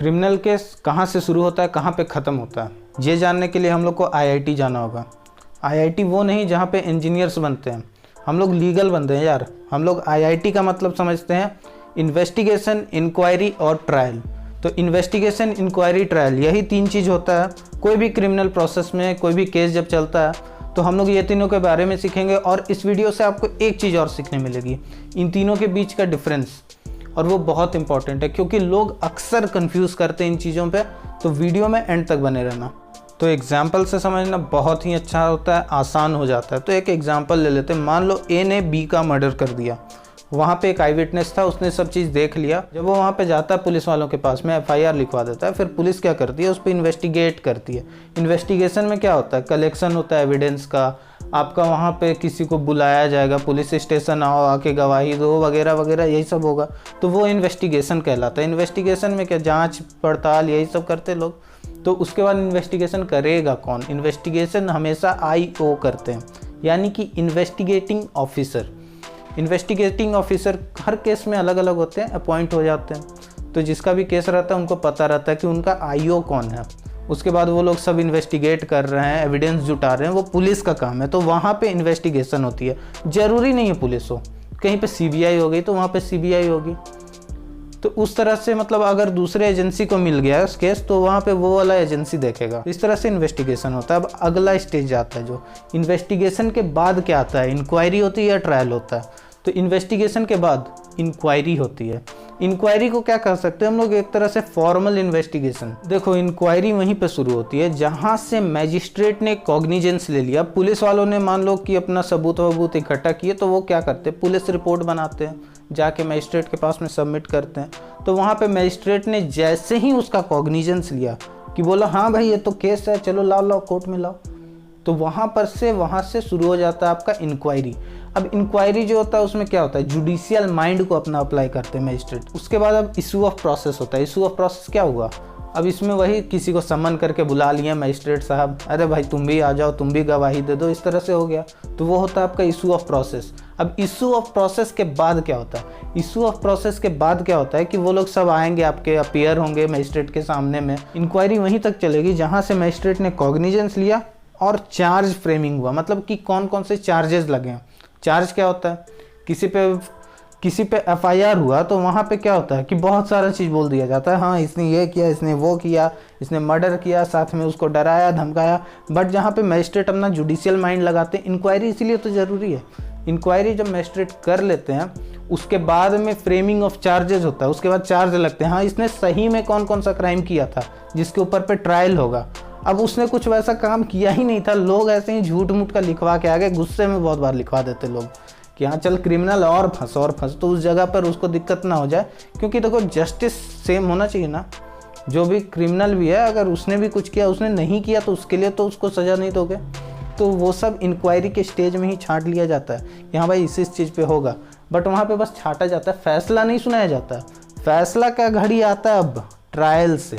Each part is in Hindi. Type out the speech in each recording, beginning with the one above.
क्रिमिनल केस कहाँ से शुरू होता है, कहाँ पे ख़त्म होता है, ये जानने के लिए हम लोग को आईआईटी जाना होगा। आईआईटी वो नहीं जहाँ पे इंजीनियर्स बनते हैं, हम लोग लीगल बनते हैं यार। हम लोग आईआईटी का मतलब समझते हैं इन्वेस्टिगेशन, इंक्वायरी और ट्रायल। तो इन्वेस्टिगेशन, इंक्वायरी, ट्रायल, यही तीन चीज़ होता है कोई भी क्रिमिनल प्रोसेस में। कोई भी केस जब चलता है तो हम लोग ये तीनों के बारे में सीखेंगे। और इस वीडियो से आपको एक चीज़ और सीखने मिलेगी, इन तीनों के बीच का डिफरेंस, और वो बहुत इंपॉर्टेंट है क्योंकि लोग अक्सर कंफ्यूज करते हैं इन चीज़ों पे। तो वीडियो में एंड तक बने रहना। तो एग्जाम्पल से समझना बहुत ही अच्छा होता है, आसान हो जाता है। तो एक एग्जाम्पल ले लेते हैं। मान लो ए ने बी का मर्डर कर दिया। वहाँ पे एक आई विटनेस था, उसने सब चीज़ देख लिया। जब वो वहाँ पे जाता है पुलिस वालों के पास में, एफआईआर लिखवा देता है। फिर पुलिस क्या करती है, उस पर इन्वेस्टिगेट करती है। इन्वेस्टिगेशन में क्या होता है, कलेक्शन होता है एविडेंस का। आपका वहाँ पे किसी को बुलाया जाएगा, पुलिस स्टेशन आओ, आके गवाही दो, वगैरह वगैरह, यही सब होगा। तो वो इन्वेस्टिगेशन कहलाता है। इन्वेस्टिगेशन में क्या, जाँच पड़ताल, यही सब करते लोग। तो उसके बाद इन्वेस्टिगेशन करेगा कौन, इन्वेस्टिगेशन हमेशा आईओ करते हैं, यानी कि इन्वेस्टिगेटिंग ऑफिसर। इन्वेस्टिगेटिंग ऑफिसर हर केस में अलग अलग होते हैं, अपॉइंट हो जाते हैं। तो जिसका भी केस रहता है उनको पता रहता है कि उनका आईओ कौन है। उसके बाद वो लोग सब इन्वेस्टिगेट कर रहे हैं, एविडेंस जुटा रहे हैं, वो पुलिस का काम है। तो वहाँ पे इन्वेस्टिगेशन होती है। ज़रूरी नहीं है पुलिस हो, कहीं पे सीबीआई हो गई तो वहाँ पे सीबीआई होगी। तो उस तरह से मतलब अगर दूसरे एजेंसी को मिल गया केस तो वहाँ पे वो वाला एजेंसी देखेगा। इस तरह से इन्वेस्टिगेशन होता है। अब अगला स्टेज आता है, जो इन्वेस्टिगेशन के बाद क्या आता है, इंक्वायरी होती है या ट्रायल होता है। तो इन्वेस्टिगेशन के बाद इंक्वायरी होती है। इंक्वायरी को क्या कह सकते हैं हम लोग, एक तरह से फॉर्मल इन्वेस्टिगेशन। देखो, इंक्वायरी वहीं पे शुरू होती है जहाँ से मैजिस्ट्रेट ने कॉग्निजेंस ले लिया। पुलिस वालों ने मान लो कि अपना सबूत इकट्ठा किए, तो वो क्या करते हैं, पुलिस रिपोर्ट बनाते हैं, जाके मैजिस्ट्रेट के पास में सबमिट करते हैं। तो वहाँ पे मैजिस्ट्रेट ने जैसे ही उसका कॉग्निजेंस लिया कि बोला हाँ भाई ये तो केस है, चलो लाओ कोर्ट में लाओ, तो वहाँ से शुरू हो जाता है आपका इंक्वायरी। अब इंक्वायरी जो होता है उसमें क्या होता है, जुडिशियल माइंड को अपना अप्लाई करते हैं मैजिस्ट्रेट। उसके बाद अब इशू ऑफ प्रोसेस होता है। इशू ऑफ प्रोसेस क्या हुआ, अब इसमें वही किसी को समन करके बुला लिया मैजिस्ट्रेट साहब, अरे भाई तुम भी आ जाओ, तुम भी गवाही दे दो, इस तरह से हो गया। तो वो होता है आपका इशू ऑफ प्रोसेस। अब इशू ऑफ प्रोसेस के बाद क्या होता है, इशू ऑफ प्रोसेस के बाद क्या होता है कि वो लोग सब आएंगे, आपके अपीयर होंगे मैजिस्ट्रेट के सामने में। इंक्वायरी वहीं तक चलेगी जहाँ से मैजिस्ट्रेट ने कॉग्निजेंस लिया और चार्ज फ्रेमिंग हुआ, मतलब कि कौन कौन से चार्जेस लगे हैं। चार्ज क्या होता है, किसी पे एफआईआर हुआ तो वहाँ पे क्या होता है कि बहुत सारा चीज़ बोल दिया जाता है, हाँ इसने ये किया, इसने वो किया, इसने मर्डर किया, साथ में उसको डराया धमकाया। बट जहाँ पे मैजिस्ट्रेट अपना जुडिशियल माइंड लगाते हैं, इंक्वायरी इसीलिए तो ज़रूरी है। इंक्वायरी जब मैजिस्ट्रेट कर लेते हैं उसके बाद में फ्रेमिंग ऑफ चार्जेस होता है। उसके बाद चार्ज लगते हैं, हाँ इसने सही में कौन कौन सा क्राइम किया था जिसके ऊपर पे ट्रायल होगा। अब उसने कुछ वैसा काम किया ही नहीं था, लोग ऐसे ही झूठ मूठ का लिखवा के आ गए। गुस्से में बहुत बार लिखवा देते लोग कि हाँ चल क्रिमिनल और फंस, तो उस जगह पर उसको दिक्कत ना हो जाए। क्योंकि देखो जस्टिस सेम होना चाहिए ना, जो भी क्रिमिनल भी है अगर उसने भी कुछ किया, उसने नहीं किया तो उसके लिए तो उसको सज़ा नहीं दोगे। तो वो सब इंक्वायरी के स्टेज में ही छांट लिया जाता है कि हाँ भाई इस चीज़ पे होगा। बट वहाँ पे बस छांटा जाता है, फैसला नहीं सुनाया जाता। फैसला का घड़ी आता है अब ट्रायल से।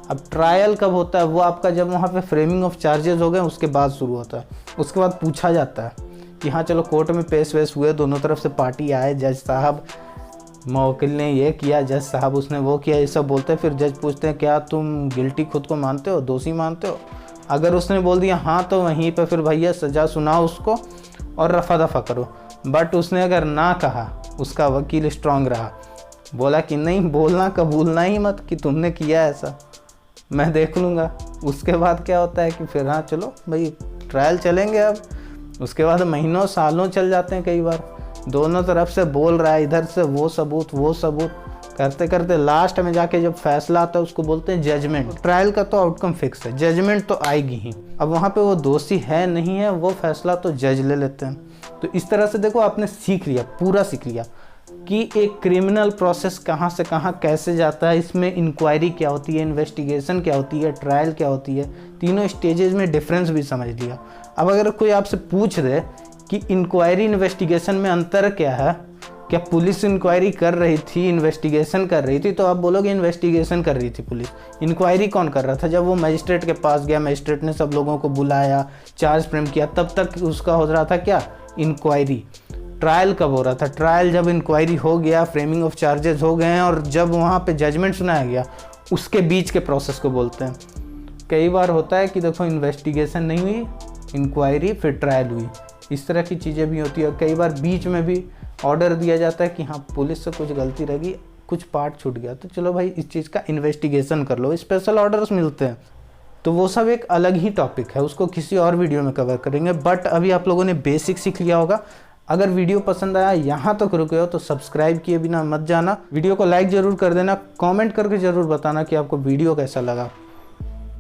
अब ट्रायल कब होता है, वो आपका जब वहाँ पे फ्रेमिंग ऑफ चार्जेस हो गए उसके बाद शुरू होता है। उसके बाद पूछा जाता है कि हाँ चलो कोर्ट में पेश वेश हुए, दोनों तरफ से पार्टी आए, जज साहब मवकिल ने ये किया, जज साहब उसने वो किया, ये सब बोलते हैं। फिर जज पूछते हैं क्या तुम गिल्टी खुद को मानते हो, दोषी मानते हो। अगर उसने बोल दिया हाँ तो वहीं पर फिर भैया सज़ा सुनाओ उसको और रफा दफा करो। बट उसने अगर ना कहा, उसका वकील स्ट्रांग रहा, बोला कि नहीं, बोलना कबूलना ही मत कि तुमने किया ऐसा, मैं देख लूँगा। उसके बाद क्या होता है कि फिर हाँ चलो भाई ट्रायल चलेंगे। अब उसके बाद महीनों सालों चल जाते हैं कई बार, दोनों तरफ से बोल रहा है, इधर से वो सबूत करते करते लास्ट में जाके जब फैसला आता है उसको बोलते हैं जजमेंट। ट्रायल का तो आउटकम फिक्स है, जजमेंट तो आएगी ही। अब वहाँ पे वो दोषी है नहीं है, वो फैसला तो जज ले लेते हैं। तो इस तरह से देखो आपने सीख लिया, पूरा सीख लिया कि एक क्रिमिनल प्रोसेस कहाँ से कहाँ कैसे जाता है, इसमें इंक्वायरी क्या होती है, इन्वेस्टिगेशन क्या होती है, ट्रायल क्या होती है, तीनों स्टेजेस में डिफरेंस भी समझ लिया। अब अगर कोई आपसे पूछ दे कि इंक्वायरी इन्वेस्टिगेशन में अंतर क्या है, क्या पुलिस इंक्वायरी कर रही थी, इन्वेस्टिगेशन कर रही थी, तो आप बोलोगे इन्वेस्टिगेशन कर रही थी पुलिस। इंक्वायरी कौन कर रहा था, जब वो मजिस्ट्रेट के पास गया, मजिस्ट्रेट ने सब लोगों को बुलाया, चार्ज फ्रेम किया, तब तक उसका हो रहा था क्या, इंक्वायरी। ट्रायल कब हो रहा था, ट्रायल जब इंक्वायरी हो गया, फ्रेमिंग ऑफ चार्जेस हो गए हैं और जब वहाँ पे जजमेंट सुनाया गया, उसके बीच के प्रोसेस को बोलते हैं। कई बार होता है कि देखो इन्वेस्टिगेशन नहीं हुई, इंक्वायरी फिर ट्रायल हुई, इस तरह की चीज़ें भी होती है। कई बार बीच में भी ऑर्डर दिया जाता है कि हाँ पुलिस से कुछ गलती रहेगी, कुछ पार्ट छूट गया तो चलो भाई इस चीज़ का इन्वेस्टिगेशन कर लो, स्पेशल ऑर्डर्स मिलते हैं। तो वो सब एक अलग ही टॉपिक है, उसको किसी और वीडियो में कवर करेंगे। बट अभी आप लोगों ने बेसिक सीख लिया होगा। अगर वीडियो पसंद आया, यहाँ तक रुके हो तो सब्सक्राइब किए बिना मत जाना। वीडियो को लाइक ज़रूर कर देना, कमेंट करके ज़रूर बताना कि आपको वीडियो कैसा लगा।